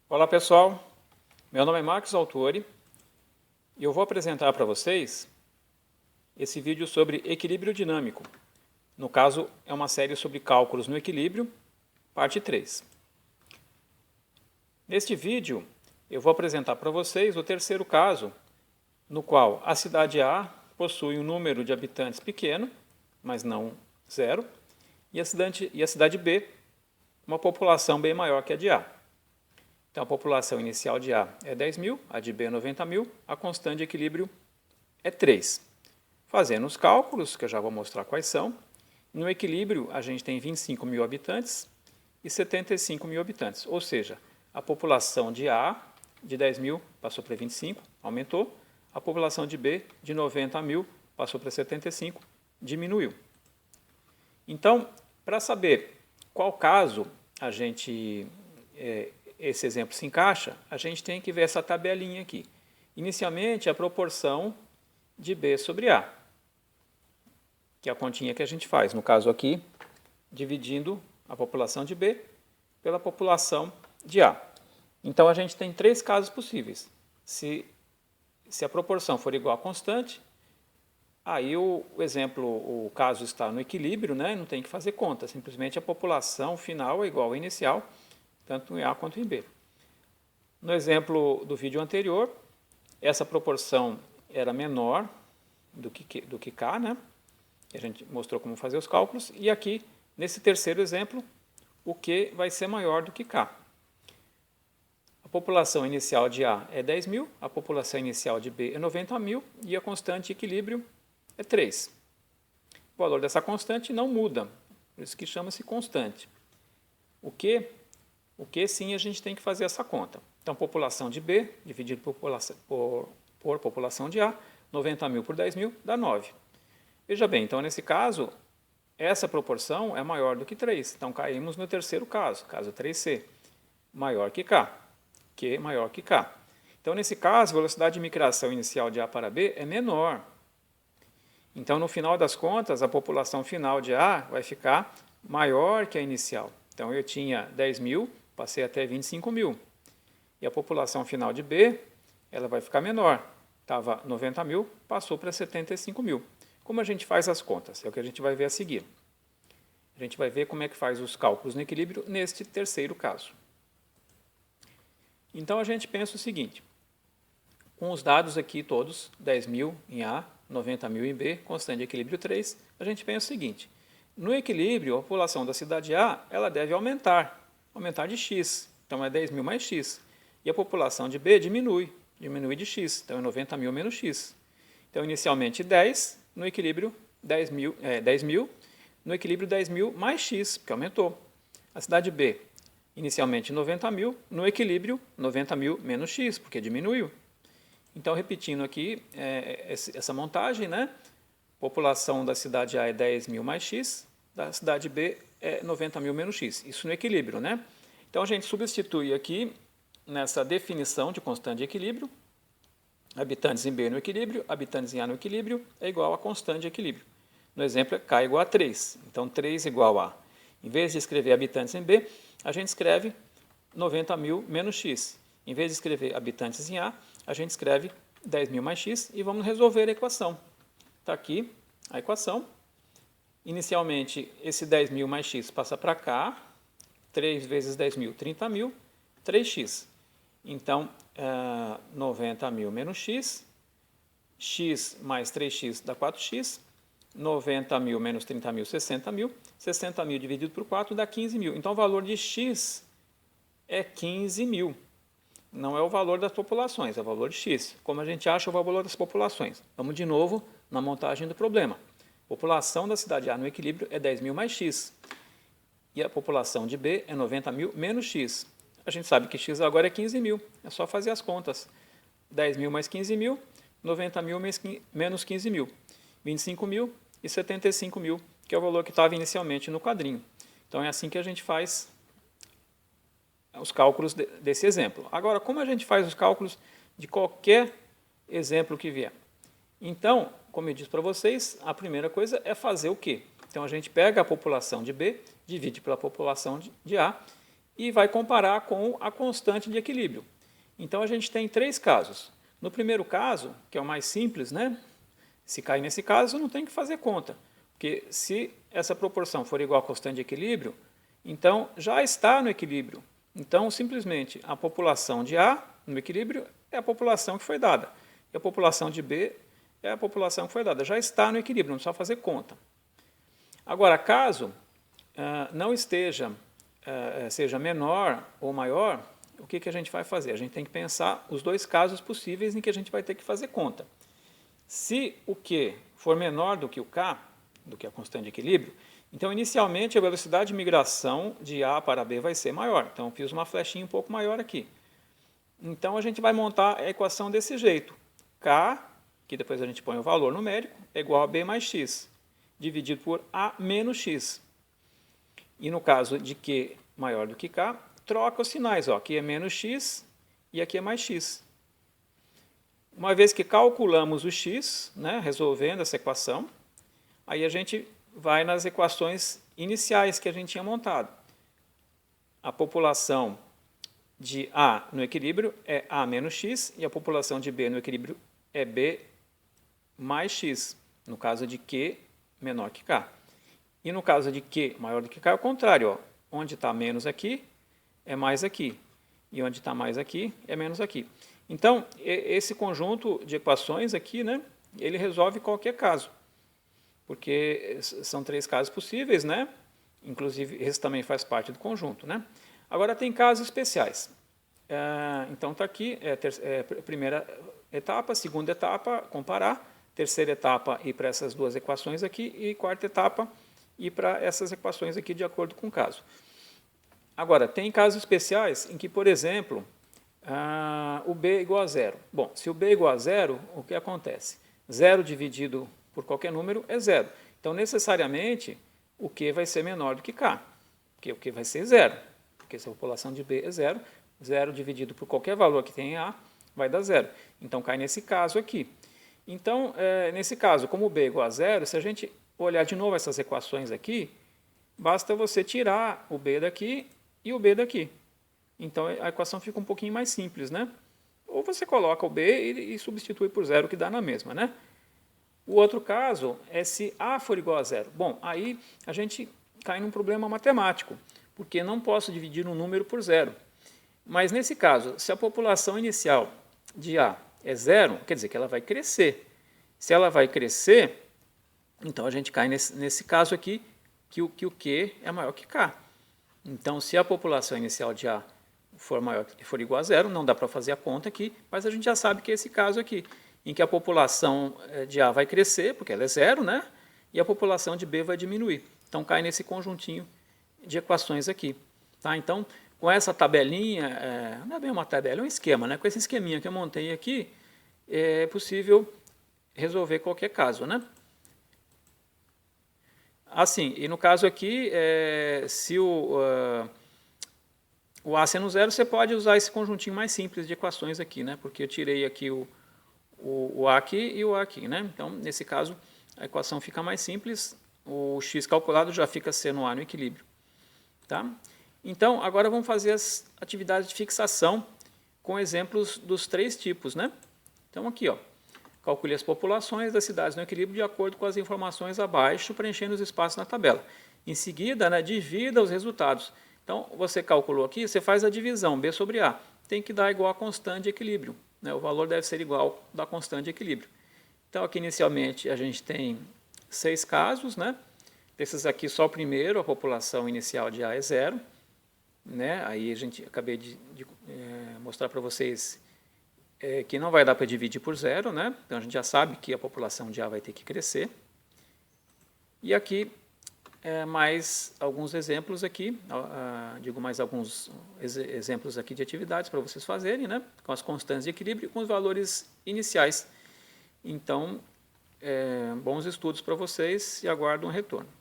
Olá pessoal, meu nome é Marcos Autori e eu vou apresentar para vocês esse vídeo sobre equilíbrio dinâmico. No caso, é uma série sobre cálculos no equilíbrio, parte 3. Neste vídeo, eu vou apresentar para vocês o terceiro caso, no qual a cidade A possui um número de habitantes pequeno, mas não zero, e a cidade B, uma população bem maior que a de A. Então, a população inicial de A é 10 mil, a de B é 90 mil, a constante de equilíbrio é 3. Fazendo os cálculos, que eu já vou mostrar quais são, no equilíbrio a gente tem 25 mil habitantes e 75 mil habitantes, ou seja, a população de A de 10 mil passou para 25, aumentou, a população de B de 90 mil passou para 75, diminuiu. Então, para saber qual caso a gente esse exemplo se encaixa, a gente tem que ver essa tabelinha aqui. Inicialmente, a proporção de B sobre A, que é a continha que a gente faz, no caso aqui, dividindo a população de B pela população de A. Então, a gente tem três casos possíveis. Se a proporção for igual a constante, aí o caso está no equilíbrio, né? Não tem que fazer conta, simplesmente a população final é igual à inicial, tanto em A quanto em B. No exemplo do vídeo anterior, essa proporção era menor do que K, né? A gente mostrou como fazer os cálculos, e aqui, nesse terceiro exemplo, o Q vai ser maior do que K. A população inicial de A é 10 mil, a população inicial de B é 90 mil, e a constante de equilíbrio é 3. O valor dessa constante não muda, por isso que chama-se constante. O que sim a gente tem que fazer essa conta. Então, população de B dividido por população de A, 90 mil por 10 mil, dá 9. Veja bem, então nesse caso, essa proporção é maior do que 3. Então, caímos no terceiro caso, caso 3C, maior que K, Q maior que K. Então, nesse caso, a velocidade de migração inicial de A para B é menor. Então, no final das contas, a população final de A vai ficar maior que a inicial. Então, eu tinha 10 mil, passei até 25 mil. E a população final de B, ela vai ficar menor. Estava 90 mil, passou para 75 mil. Como a gente faz as contas? É o que a gente vai ver a seguir. A gente vai ver como é que faz os cálculos no equilíbrio neste terceiro caso. Então, a gente pensa o seguinte. Com os dados aqui todos, 10 mil em A, 90 mil em B, constante de equilíbrio 3, a gente pensa o seguinte. No equilíbrio, a população da cidade A ela deve aumentar de x, então é 10 mil mais x. E a população de B diminui de x, então é 90 mil menos x. Então, inicialmente 10, no equilíbrio 10 mil, no equilíbrio 10 mil mais x, porque aumentou. A cidade B, inicialmente 90 mil, no equilíbrio 90 mil menos x, porque diminuiu. Então, repetindo aqui essa montagem, né? População da cidade A é 10 mil mais x, da cidade B é 90 mil menos x. Isso no equilíbrio, né? Então, a gente substitui aqui, nessa definição de constante de equilíbrio, habitantes em B no equilíbrio, habitantes em A no equilíbrio, é igual a constante de equilíbrio. No exemplo, é K igual a 3. Então, 3 igual a... Em vez de escrever habitantes em B, a gente escreve 90 mil menos x. Em vez de escrever habitantes em A, a gente escreve 10 mil mais x e vamos resolver a equação. Está aqui a equação. Inicialmente, esse 10 mil mais x passa para cá. 3 vezes 10 mil, 30 mil, 3x. Então, 90 mil menos x, x mais 3x dá 4x, 90 mil menos 30 mil, 60 mil, 60 mil dividido por 4 dá 15 mil. Então, o valor de x é 15 mil. Não é o valor das populações, é o valor de x. Como a gente acha o valor das populações? Vamos de novo na montagem do problema. A população da cidade A no equilíbrio é 10 mil mais x. E a população de B é 90 mil menos x. A gente sabe que x agora é 15 mil. É só fazer as contas. 10 mil mais 15 mil, 90 mil menos 15 mil. 25 mil e 75 mil, que é o valor que estava inicialmente no quadrinho. Então, é assim que a gente faz os cálculos desse exemplo. Agora, como a gente faz os cálculos de qualquer exemplo que vier? Então, como eu disse para vocês, a primeira coisa é fazer o quê? Então, a gente pega a população de B, divide pela população de A e vai comparar com a constante de equilíbrio. Então, a gente tem 3 casos. No primeiro caso, que é o mais simples, né? Se cair nesse caso, não tem que fazer conta, porque se essa proporção for igual à constante de equilíbrio, então já está no equilíbrio. Então, simplesmente, a população de A no equilíbrio é a população que foi dada, e a população de B é a população que foi dada. Já está no equilíbrio, não precisa fazer conta. Agora, caso não esteja, seja menor ou maior, o que a gente vai fazer? A gente tem que pensar os 2 casos possíveis em que a gente vai ter que fazer conta. Se o Q for menor do que o K, do que a constante de equilíbrio, então inicialmente a velocidade de migração de A para B vai ser maior. Então eu fiz uma flechinha um pouco maior aqui. Então a gente vai montar a equação desse jeito. K, que depois a gente põe o valor numérico, é igual a B mais X, dividido por A menos X. E no caso de Q maior do que K, troca os sinais. Aqui é menos X e aqui é mais X. Uma vez que calculamos o X, né, resolvendo essa equação, aí a gente vai nas equações iniciais que a gente tinha montado. A população de A no equilíbrio é A menos X e a população de B no equilíbrio é B mais X, no caso de Q menor que K. E no caso de Q maior do que K é o contrário. Onde está menos aqui, é mais aqui. E onde está mais aqui, é menos aqui. Então, esse conjunto de equações aqui, né, ele resolve qualquer caso. Porque são 3 casos possíveis, né? Inclusive, esse também faz parte do conjunto, né? Agora, tem casos especiais. Então, está aqui, primeira etapa, segunda etapa, comparar. Terceira etapa, ir para essas 2 equações aqui. E quarta etapa, ir para essas equações aqui de acordo com o caso. Agora, tem casos especiais em que, por exemplo, o B é igual a 0. Bom, se o B é igual a 0, o que acontece? 0 dividido por qualquer número é 0. Então, necessariamente, o Q vai ser menor do que K, porque o Q vai ser 0, porque se a população de B é 0, 0 dividido por qualquer valor que tem em A vai dar 0. Então, cai nesse caso aqui. Então, nesse caso, como o B é igual a 0, se a gente olhar de novo essas equações aqui, basta você tirar o B daqui e o B daqui. Então, a equação fica um pouquinho mais simples, né? Ou você coloca o B e substitui por 0, que dá na mesma, né? O outro caso é se A for igual a 0. Bom, aí a gente cai num problema matemático, porque não posso dividir um número por 0. Mas nesse caso, se a população inicial de A é 0, quer dizer que ela vai crescer. Se ela vai crescer, então a gente cai nesse caso aqui, que o Q é maior que K. Então, se a população inicial de A for igual a 0, não dá para fazer a conta aqui, mas a gente já sabe que é esse caso aqui, em que a população de A vai crescer, porque ela é 0, né? E a população de B vai diminuir. Então, cai nesse conjuntinho de equações aqui. Tá? Então, com essa tabelinha, não é bem uma tabela, é um esquema, né? Com esse esqueminha que eu montei aqui, é possível resolver qualquer caso, né? Assim, e no caso aqui, se o A sendo 0, você pode usar esse conjuntinho mais simples de equações aqui, né? Porque eu tirei aqui o A aqui e o A aqui, né? Então, nesse caso, a equação fica mais simples, o x calculado já fica sendo A no equilíbrio. Tá? Então, agora vamos fazer as atividades de fixação com exemplos dos 3 tipos, né? Então, aqui, ó, calcule as populações das cidades no equilíbrio de acordo com as informações abaixo, preenchendo os espaços na tabela. Em seguida, né, divida os resultados. Então, você calculou aqui, você faz a divisão, B sobre A. Tem que dar igual a constante de equilíbrio, né? O valor deve ser igual da constante de equilíbrio. Então, aqui inicialmente a gente tem 6 casos, né? Desses aqui, só o primeiro, a população inicial de A é 0. Né? Aí a gente acabei de mostrar para vocês que não vai dar para dividir por 0, né? Então a gente já sabe que a população de A vai ter que crescer. E aqui mais alguns exemplos aqui, digo mais alguns exemplos aqui de atividades para vocês fazerem, né? Com as constantes de equilíbrio e com os valores iniciais. Então, bons estudos para vocês e aguardo um retorno.